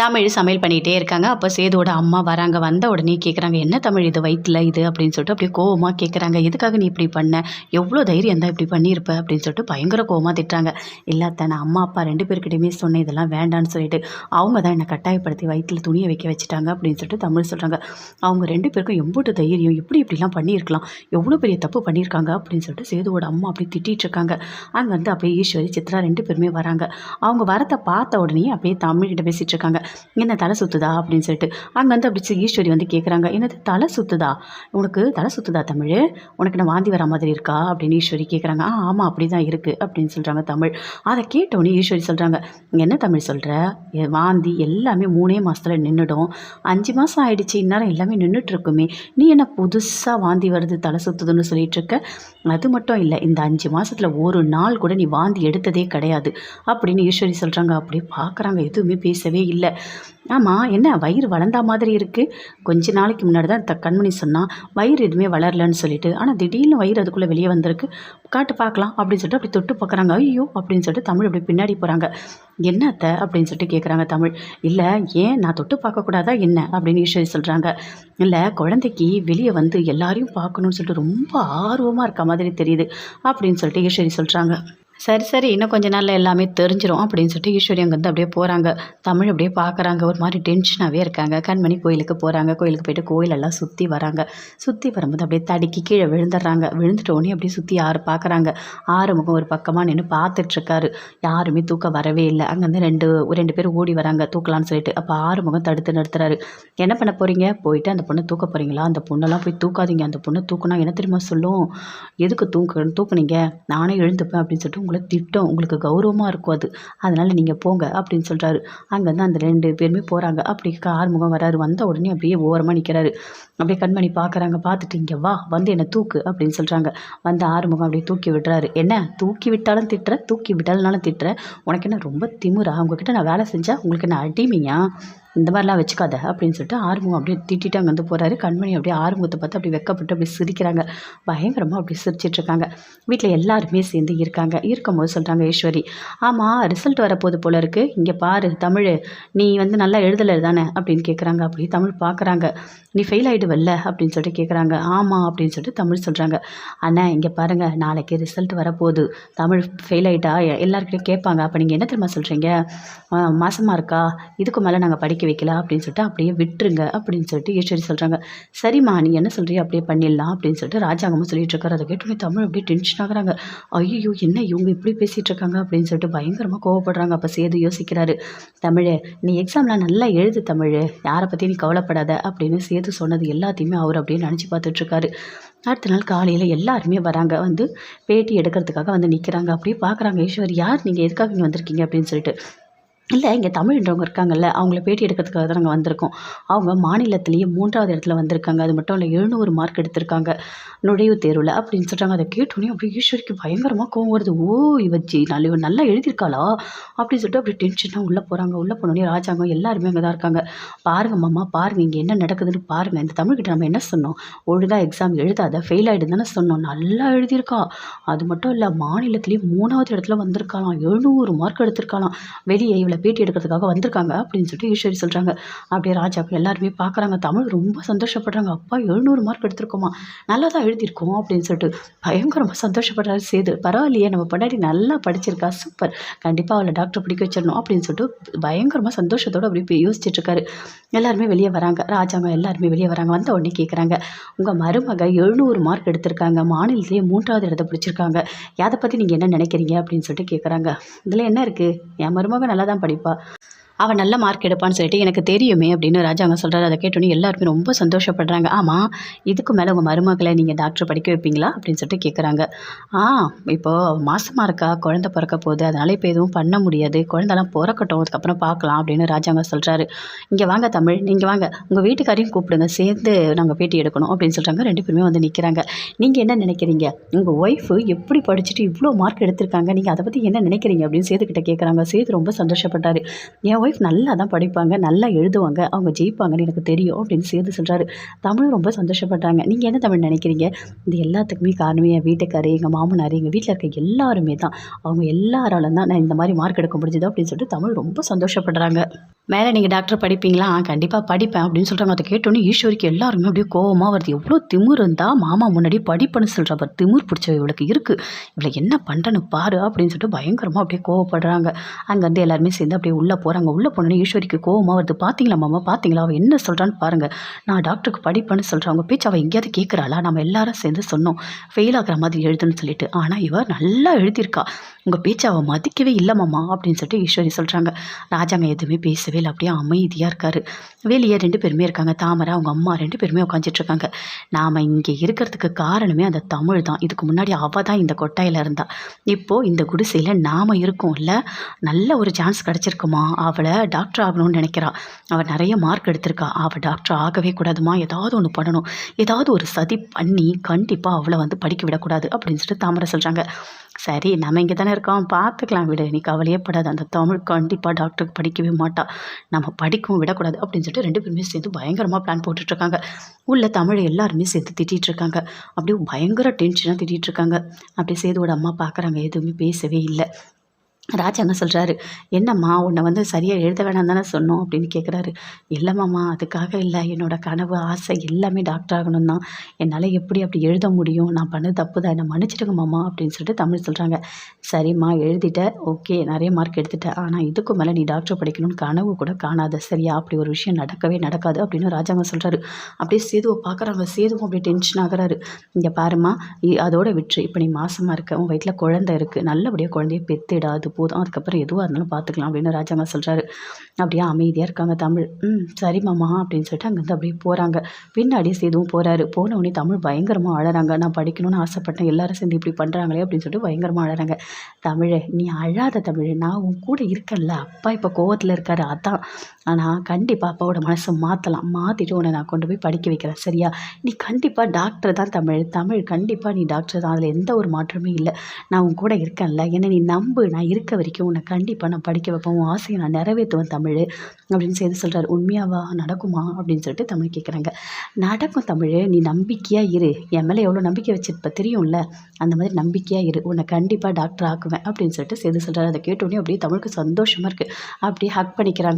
தமிழ் சமையல் பண்ணிகிட்டே இருக்காங்க. அப்போ சேதுவோட அம்மா வராங்க. வந்த உடனே கேட்குறாங்க, "என்ன தமிழ் இது வயித்துல இது?" அப்படின்னு சொல்லிட்டு அப்படியே கோவமாக கேட்குறாங்க. "எதுக்காக நீ இப்படி பண்ண? எவ்வளோ தைரியம் தான் இப்படி பண்ணியிருப்ப?" அப்படின்னு சொல்லிட்டு பயங்கர கோவமாக திட்டுறாங்க. "இல்லை அத்தை, நான் அம்மா அப்பா 2 பேர்கிட்டையுமே சொன்னேன் இதெல்லாம் வேண்டான்னு சொல்லிட்டு. அவங்க தான் என்னை கட்டாயப்படுத்தி வயிற்றில் துணியை வைக்க வச்சுட்டாங்க" அப்படின்னு சொல்லிட்டு தமிழ் சொல்கிறாங்க. அவங்க 2 பேருக்கும் எம்புட்டு தைரியம், இப்படிலாம் பண்ணியிருக்கலாம், எவ்வளோ பெரிய தப்பு பண்ணியிருக்காங்க அப்படின்னு சொல்லிட்டு சேதுவோட அம்மா அப்படி திட்டிகிட்டு இருக்காங்க. அங்கே வந்து அப்படியே ஈஸ்வரி சித்ரா 2 பேருமே வராங்க. அவங்க வரத்தை பார்த்த உடனே அப்படியே தமிழ்கிட்ட பேசிகிட்டு இருக்காங்க. "என்ன தலை சுற்றுதா?" அப்படின்னு சொல்லிட்டு அங்கே வந்து அப்படி ஈஸ்வரி வந்து கேட்குறாங்க. "என்னது தலை சுற்றுதா? உனக்கு தலை சுற்றுதா தமிழ்? உனக்கு என்ன வாந்தி வர மாதிரி இருக்கா?" அப்படின்னு ஈஸ்வரி கேட்குறாங்க. ஆமாம் அப்படி தான் இருக்குது" அப்படின்னு சொல்கிறாங்க தமிழ். அதை கேட்டவுடனே ஈஸ்வரி சொல்கிறாங்க, "என்ன தமிழ் சொல்கிற? வாந்தி எல்லாமே 3 மாதத்துல நின்றுடும். 5 மாதம் ஆயிடுச்சு, இந்நேரம் எல்லாமே நின்றுட்டு இருக்குமே. நீ என்ன புதுசாக வாந்தி வருது தலை சுற்றுதுன்னு சொல்லிட்டு இருக்க? அது மட்டும் இல்லை, இந்த 5 மாதத்தில் ஒரு நாள் கூட நீ வாந்தி எடுத்ததே கிடையாது" அப்படின்னு ஈஸ்வரி சொல்கிறாங்க. அப்படியே பார்க்குறாங்க, எதுவுமே பேசவே இல்லை. "ஆமாம், என்ன வயிறு வளர்ந்தா மாதிரி இருக்குது? கொஞ்ச நாளைக்கு முன்னாடி தான் கண்மணி சொன்னா வயிறு எதுவுமே வளரலன்னு சொல்லிட்டு. ஆனால் திடீர்னு வயிறு அதுக்குள்ளே வெளியே வந்திருக்கு. காட்டு பார்க்கலாம்" அப்படின்னு சொல்லிட்டு அப்படி தொட்டு பார்க்குறாங்க. "ஐயோ!" அப்படின்னு சொல்லிட்டு தமிழ் அப்படி பின்னாடி போகிறாங்க. "என்ன அத்தை?" அப்படின்னு சொல்லிட்டு கேட்குறாங்க தமிழ். "இல்லை, ஏன் நான் தொட்டு பார்க்கக்கூடாதா என்ன?" அப்படின்னு ஈஸ்வரி சொல்கிறாங்க. "இல்லை, குழந்தைக்கு வெளியே வந்து எல்லாரையும் பார்க்கணுன்னு சொல்லிட்டு ரொம்ப ஆர்வமாக இருக்க மாதிரி தெரியுது" அப்படின்னு சொல்லிட்டு ஈஸ்வரி சொல்கிறாங்க. "சரி சரி, இன்னும் கொஞ்ச நாளில் எல்லாமே தெரிஞ்சிடும்" அப்படின்னு சொல்லிட்டு ஈஸ்வரி அங்கேருந்து அப்படியே போகிறாங்க. தமிழ் அப்படியே பார்க்குறாங்க, ஒரு மாதிரி டென்ஷனாகவே இருக்காங்க. கண்மணி கோயிலுக்கு போகிறாங்க. கோயிலுக்கு போயிட்டு கோயிலெல்லாம் சுற்றி வராங்க. சுற்றி வரும்போது அப்படியே தடுக்கி கீழே விழுந்துடுறாங்க. விழுந்துட்டோடனே அப்படியே சுற்றி பார்க்குறாங்க. ஆறுமுகம் ஒரு பக்கமாக நின்று பார்த்துட்ருக்காரு. யாருமே தூக்க வரவே இல்லை. அங்கேருந்து ரெண்டு பேர் ஓடி வராங்க தூக்கலான்னு சொல்லிட்டு. அப்போ ஆறுமுகம் தடுத்து நிறுத்துறாரு. "என்ன பண்ண போகிறீங்க? போயிட்டு அந்த பொண்ணை தூக்க போகிறீங்களா? அந்த பொண்ணெல்லாம் போய் தூக்காதீங்க. அந்த பொண்ணை தூக்குனா என்ன தெரியுமா சொல்லும்? எதுக்கு தூக்குனீங்க? நானே எழுந்துப்பேன்" அப்படின்னு சொல்லிட்டு உங்களை திட்டம். உங்களுக்கு கௌரவமாக இருக்கும் அது. அதனால் நீங்கள் போங்க அப்படின்னு சொல்கிறாரு. அங்கேருந்து அந்த 2 பேருமே போகிறாங்க. அப்படி ஆறுமுகம் வராரு. வந்த உடனே அப்படியே ஓரமாக நிற்கிறாரு. அப்படியே கண்மணி பார்க்குறாங்க. பார்த்துட்டு, "இங்கே வா, வந்து என்னை தூக்கு" அப்படின்னு சொல்கிறாங்க. வந்து ஆறுமுகம் அப்படியே தூக்கி விடுறாரு. "என்ன தூக்கி விட்டாலும் திட்டுற, தூக்கி விடலனாலும் திட்டுற? உனக்கு என்ன ரொம்ப திமிரா? உங்ககிட்ட நான் வேலை செஞ்சால் உங்களுக்கு என்ன அடிமையா? இந்த மாதிரிலாம் வச்சுக்காத" அப்படின்னு சொல்லிட்டு ஆறுமுகம் அப்படியே திட்டிட்டு அங்கேருந்து போகிறாரு. கண்மணி அப்படியே ஆறுமுகத்தை பார்த்து அப்படி வெக்கப்பட்டு அப்படி சிரிக்கிறாங்க. பயங்கரமாக அப்படி சிரிச்சிட்ருக்காங்க. வீட்டில் எல்லாருமே சேர்ந்து இருக்காங்க. இருக்கும்போது சொல்கிறாங்க ஈஸ்வரி, "ஆமாம், ரிசல்ட் வரப்போகுது போல இருக்குது. இங்கே பாரு தமிழ், நீ வந்து நல்லா எழுதலை தானே?" அப்படின்னு கேட்குறாங்க. அப்படி தமிழ் பார்க்குறாங்க. "நீ ஃபெயில் ஆகிடுவல்ல?" அப்படின்னு சொல்லிட்டு கேட்குறாங்க. "ஆமாம்" அப்படின்னு சொல்லிட்டு தமிழ் சொல்கிறாங்க. "அண்ணா இங்கே பாருங்கள், நாளைக்கு ரிசல்ட் வரப்போகுது. தமிழ் ஃபெயில் ஆகிட்டா எல்லாருக்கிட்டையும் கேட்பாங்க. அப்போ நீங்கள் என்ன தெரியுமா சொல்கிறீங்க? மாசமாக இருக்கா, இதுக்கு மேலே நாங்கள் படிக்க வைக்கல அப்படின்னு சொல்லிட்டு அப்படியே விட்டுருங்க" அப்படின்னு சொல்லிட்டு ஈஸ்வரி சொல்கிறாங்க. "சரிம்மா, நீ என்ன சொல்கிறியோ அப்படியே பண்ணிடலாம்" அப்படின்னு சொல்லிட்டு ராஜாங்கமும் சொல்லிட்டு இருக்காரு. அதை கேட்டோன்னே தமிழ் அப்படியே டென்ஷன் ஆகுறாங்க. ஐயோ, என்ன இவங்க இப்படி பேசிகிட்டு இருக்காங்க அப்படின்னு சொல்லிட்டு பயங்கரமாக கோவப்படுறாங்க. அப்போ சேது யோசிக்கிறாரு. "தமிழ், நீ எக்ஸாம்லாம் நல்லா எழுது தமிழ், யாரை பற்றி நீ கவலைப்படாத" அப்படின்னு சேது சொன்னது எல்லாத்தையுமே அவர் அப்படியே நினச்சி பார்த்துட்ருக்காரு. அடுத்த நாள் காலையில் எல்லாருமே வராங்க. வந்து பேட்டி எடுக்கிறதுக்காக வந்து நிற்கிறாங்க. அப்படியே பார்க்குறாங்க ஈஸ்வரி, "யார் நீங்கள்? எதுக்காக இங்கே வந்திருக்கீங்க?" அப்படின்னு சொல்லிட்டு. "இல்லை, இங்கே தமிழ்ன்றவங்க இருக்காங்கல்ல, அவங்கள பேட்டி எடுக்கிறதுக்காக தான் நாங்கள் வந்திருக்கோம். அவங்க மாநிலத்திலேயே 3வது இடத்துல வந்திருக்காங்க. அது மட்டும் இல்லை, 700 மார்க் எடுத்திருக்காங்க நுழைவுத் தேர்வில்" அப்படின்னு சொல்கிறாங்க. அதை கேட்டோன்னே அப்படியே ஈஸ்வரிக்கு பயங்கரமாக கோவம் வருது. "ஓ, இவன் நல்லா எழுதியிருக்காளா?" அப்படின்னு சொல்லிட்டு அப்படி டென்ஷனாக உள்ளே போகிறாங்க. உள்ளே போனோடனே ராஜாங்கம் எல்லாருமே அங்கே தான் இருக்காங்க. "பாருங்க மாமா, பாருங்கள், இங்கே என்ன நடக்குதுன்னு பாருங்கள். இந்த தமிழ்கிட்ட நம்ம என்ன சொன்னோம்? ஒழுங்காக எக்ஸாம் எழுதாத, ஃபெயில் ஆகிடுன்னு தானே சொன்னோம். நல்லா எழுதியிருக்கா. அது மட்டும் இல்லை, மாநிலத்திலேயே 3வது இடத்துல வந்திருக்காளாம். 700 மார்க் எடுத்திருக்காளாம். வெளியே இவளை பேட்டி எடுக்கிறதுக்காக வந்திருக்காங்க" அப்படின்னு சொல்லிட்டு ஈஸ்வரி சொல்கிறாங்க. அப்படியே ராஜாக்கள் எல்லாருமே பார்க்குறாங்க. தமிழ் ரொம்ப சந்தோஷப்படுறாங்க. "அப்பா, 700 மார்க் எடுத்திருக்கோமா, நல்லா தான் எழுதியிருக்கோம்" அப்படின்னு சொல்லிட்டு பயங்கரமாக சந்தோஷப்படுறாரு சேது. "பரவாயில்லையே, நம்ம பொண்டாட்டி நல்லா படிச்சிருக்கா, சூப்பர், கண்டிப்பாக அவளை டாக்டர் படிக்க வச்சிடணும்" அப்படின்னு சொல்லிட்டு பயங்கரமாக சந்தோஷத்தோடு அப்படி யோசிச்சுட்ருக்காரு. எல்லாருமே வெளியே வராங்க. ராஜாங்க எல்லாருமே வெளியே வராங்க. வந்த உடனே கேட்குறாங்க, "உங்கள் மருமக 700 மார்க் எடுத்திருக்காங்க, மாநிலத்திலேயே 3வது இடத்த பிடிச்சிருக்காங்க. அதை பற்றி நீங்கள் என்ன நினைக்கிறீங்க?" அப்படின்னு சொல்லிட்டு கேட்குறாங்க. "இதில் என்ன இருக்குது? என் மருமக நல்லா தான் படிப்பா, அவன் நல்ல மார்க் எடுப்பான்னு சொல்லிட்டு எனக்கு தெரியுமே" அப்படின்னு ராஜாங்க சொல்கிறாரு. அதை கேட்டோன்னே எல்லாருமே ரொம்ப சந்தோஷப்படுறாங்க. "ஆமாம், இதுக்கு மேலே உங்கள் மருமகளை நீங்கள் டாக்டர் படிக்க வைப்பீங்களா?" அப்படின்னு சொல்லிட்டு கேட்குறாங்க. "இப்போது மாசமாக இருக்கா, குழந்தை பிறக்க போகுது, அதனால் இப்போ எதுவும் பண்ண முடியாது. குழந்தெல்லாம் பிறக்கட்டும், அதுக்கப்புறம் பார்க்கலாம்" அப்படின்னு ராஜாங்க சொல்கிறாரு. "இங்கே வாங்க தமிழ், நீங்கள் வாங்க, உங்கள் வீட்டுக்காரையும் கூப்பிடுங்க, சேர்ந்து நாங்கள் பேட்டி எடுக்கணும்" அப்படின்னு சொல்கிறாங்க. 2 பேருமே வந்து நிற்கிறாங்க. "நீங்கள் என்ன நினைக்கிறீங்க? உங்கள் ஒய்ஃபு எப்படி படிச்சுட்டு இவ்வளோ மார்க் எடுத்திருக்காங்க, நீங்கள் அதை பற்றி என்ன நினைக்கிறீங்க?" அப்படின்னு சேதுக்கிட்ட கேட்குறாங்க. சேது ரொம்ப சந்தோஷப்பட்டார். "என் ஒய்ஃப் நல்லா தான் படிப்பாங்க, நல்லா எழுதுவாங்க, அவங்க ஜெயிப்பாங்கன்னு எனக்கு தெரியும் அப்படின்னு சேது சொல்கிறாரு. தமிழும் ரொம்ப சந்தோஷப்படுறாங்க. நீங்கள் என்ன தமிழ் நினைக்கிறீங்க? இது எல்லாத்துக்குமே காரணமே என் வீட்டுக்காரு, எங்கள் மாமனார், எங்கள் வீட்டில் இருக்க எல்லாருமே தான். அவங்க எல்லாராலும் தான் நான் இந்த மாதிரி மார்க் எடுக்க முடிஞ்சது அப்படின்னு சொல்லிட்டு தமிழ் ரொம்ப சந்தோஷப்படுறாங்க. மேலே நீங்கள் டாக்டர் படிப்பீங்களா? கண்டிப்பாக படிப்பேன் அப்படின்னு சொல்கிறாங்க. அதை கேட்டோன்னே ஈஸ்வரிக்கு எல்லாருமே அப்படியே கோவமாக வருது. எவ்வளோ திமிர் இருந்தால் மாமா முன்னாடி படிப்புன்னு சொல்கிறா பாரு, திமிர் பிடிச்ச இவளுக்கு இருக்குது, இவளை என்ன பண்ணுறேன்னு பாரு அப்படின்னு சொல்லிட்டு பயங்கரமாக அப்படியே கோவப்படுறாங்க. அங்கேருந்து எல்லாருமே சேர்ந்து அப்படியே உள்ளே போகிறாங்க. உள்ளே போனோன்னே ஈஸ்வரிக்கு கோவமாக வருது. பார்த்தீங்களா மாமா, பார்த்தீங்களா அவள் என்ன சொல்கிறான்னு பாருங்கள், நான் டாக்டருக்கு படிப்பேன்னு சொல்கிறேன், அவங்க பேச்சு அவள் எங்கேயாவது கேட்குறாளா? நம்ம எல்லாரும் சேர்ந்து சொன்னோம் ஃபெயில் ஆகிற மாதிரி எழுதுன்னு சொல்லிட்டு, ஆனால் இவ நல்லா எழுதியிருக்கா, உங்கள் பேச்சு அவள் மதிக்கவே இல்லை மாமா அப்படின்னு சொல்லிட்டு ஈஸ்வரி சொல்கிறாங்க. ராஜாங்க எதுவுமே பேசவே இல்லை, அப்படியே அமைதியாக இருக்கார். வெளியே 2 பேருமே இருக்காங்க. தாமரை அவங்க அம்மா 2 பேருமே உட்காந்துட்ருக்காங்க. நாம் இங்கே இருக்கிறதுக்கு காரணமே அந்த தமிழ் தான். இதுக்கு முன்னாடி அவள் தான் இந்த கொட்டாயில் இருந்தா, இப்போது இந்த குடிசையில் நாம் இருக்கோம்ல, நல்ல ஒரு சான்ஸ் கிடச்சிருக்குமா, அவளை டாக்டர் ஆகணும்னு நினைக்கிறா, அவள் நிறைய மார்க் எடுத்திருக்கா, அவள் டாக்டர் ஆகவே கூடாதுமா, ஏதாவது ஒன்று பண்ணணும், ஏதாவது ஒரு சதி பண்ணி கண்டிப்பாக அவளை வந்து படிக்க விடக்கூடாது அப்படின்னு சொல்லிட்டு தாமரை சொல்கிறாங்க. சரி நம்ம இங்கே தானே இருக்கோம், பார்த்துக்கலாம் விடு, நீ கவலையே படாது, அந்த தமிழ் கண்டிப்பாக டாக்டருக்கு படிக்கவே மாட்டா, நம்ம படிக்கவும் விடக்கூடாது அப்படின்னு சொல்லிட்டு 2 பேருமே சேர்ந்து பயங்கரமாக பிளான் போட்டுட்ருக்காங்க. உள்ள தமிழ் எல்லாருமே சேர்த்து திட்டிகிட்ருக்காங்க. அப்படியே பயங்கர டென்ஷனாக திட்டிகிட்ருக்காங்க. அப்படியே சேதுவோட அம்மா பார்க்குறாங்க, எதுவுமே பேசவே இல்லை. ராஜாங்க சொல்கிறாரு, என்னம்மா உன்னை வந்து சரியாக எழுத வேணாம் தானே சொன்னோம் அப்படின்னு கேட்குறாரு. இல்லை மாமா, அதுக்காக இல்லை, என்னோடய கனவு ஆசை எல்லாமே டாக்டர் ஆகணும் தான், என்னால் எப்படி அப்படி எழுத முடியும், நான் பண்ணது தப்பு தான், என்னை மன்னிச்சிடுங்க மாமா அப்படின்னு சொல்லிட்டு தமிழ் சொல்கிறாங்க. சரிம்மா எழுதிட்ட, ஓகே நிறைய மார்க் எடுத்துட்ட, ஆனால் இதுக்கு மேலே நீ டாக்டர் படிக்கணும்னு கனவு கூட காணாத சரியா, அப்படி ஒரு விஷயம் நடக்கவே நடக்காது அப்படின்னு ராஜாங்க சொல்கிறாரு. அப்படியே சேதுவை பார்க்குறாங்க. சேதுவும் அப்படியே டென்ஷன் ஆகுறாரு. இங்கே பாருமா, அதோட விட்டுரு, இப்போ நீ மாசமாக இருக்க, உன் வயிற்றில் குழந்தை இருக்குது, நல்லபடியாக குழந்தைய பெத்துடா, அது போதும், அதுக்கப்புறம் எதுவாக இருந்தாலும் பார்த்துக்கலாம் அப்படின்னு ராஜாங்க சொல்கிறாரு. அப்படியே அமைதியாக இருக்காங்க தமிழ். சரி மாமா அப்படின்னு சொல்லிட்டு அங்கேருந்து அப்படியே போகிறாங்க. பின்னாடி சேதுவும் போகிறாரு. போனவுடனே தமிழ் பயங்கரமாக அழறாங்க. நான் படிக்கணும்னு ஆசைப்பட்டேன், எல்லாரும் சேர்ந்து இப்படி பண்ணுறாங்களே அப்படின்னு சொல்லிட்டு பயங்கரமாக அழறாங்க. தமிழே நீ அழாத தமிழ், நான் உன் கூட இருக்கேன்ல, அப்பா இப்போ கோவத்தில் இருக்காரு அதான், ஆனால் கண்டிப்பாக அப்பாவோட மனசை மாற்றலாம், மாற்றிட்டு உன்னை நான் கொண்டு போய் படிக்க வைக்கிறேன் சரியா, நீ கண்டிப்பாக டாக்டர் தான் தமிழ், தமிழ் கண்டிப்பாக நீ டாக்டர் தான், அதில் எந்த ஒரு மாற்றமே இல்லை, நான் உன் கூட இருக்கேன்ல, என்னை நீ நம்பு, நான் இருக்க வரைக்கும் உன்னை கண்டிப்பாக நான் படிக்க வைப்பேன், உன் ஆசையை நான் நிறைவேற்றுவேன் தமிழ் அப்படின்னு சேர்த்து சொல்கிறாரு. உண்மையாவா, நடக்குமா அப்படின்னு சொல்லிட்டு தமிழ் கேட்குறாங்க. நடக்கும் தமிழ், நீ நம்பிக்கையாக இரு, என் மேலே எவ்வளோ நம்பிக்கை வச்சிருப்ப தெரியும்ல, அந்த மாதிரி நம்பிக்கையாக இரு, உன்னை கண்டிப்பாக டாக்டர் ஆக்குவேன் அப்படின்னு சொல்லிட்டு சேது சொல்கிறாரு. அதை கேட்டோடனே அப்படியே தமிழுக்கு சந்தோஷமாக இருக்குது. அப்படியே ஹக் பண்ணிக்கிறாங்க.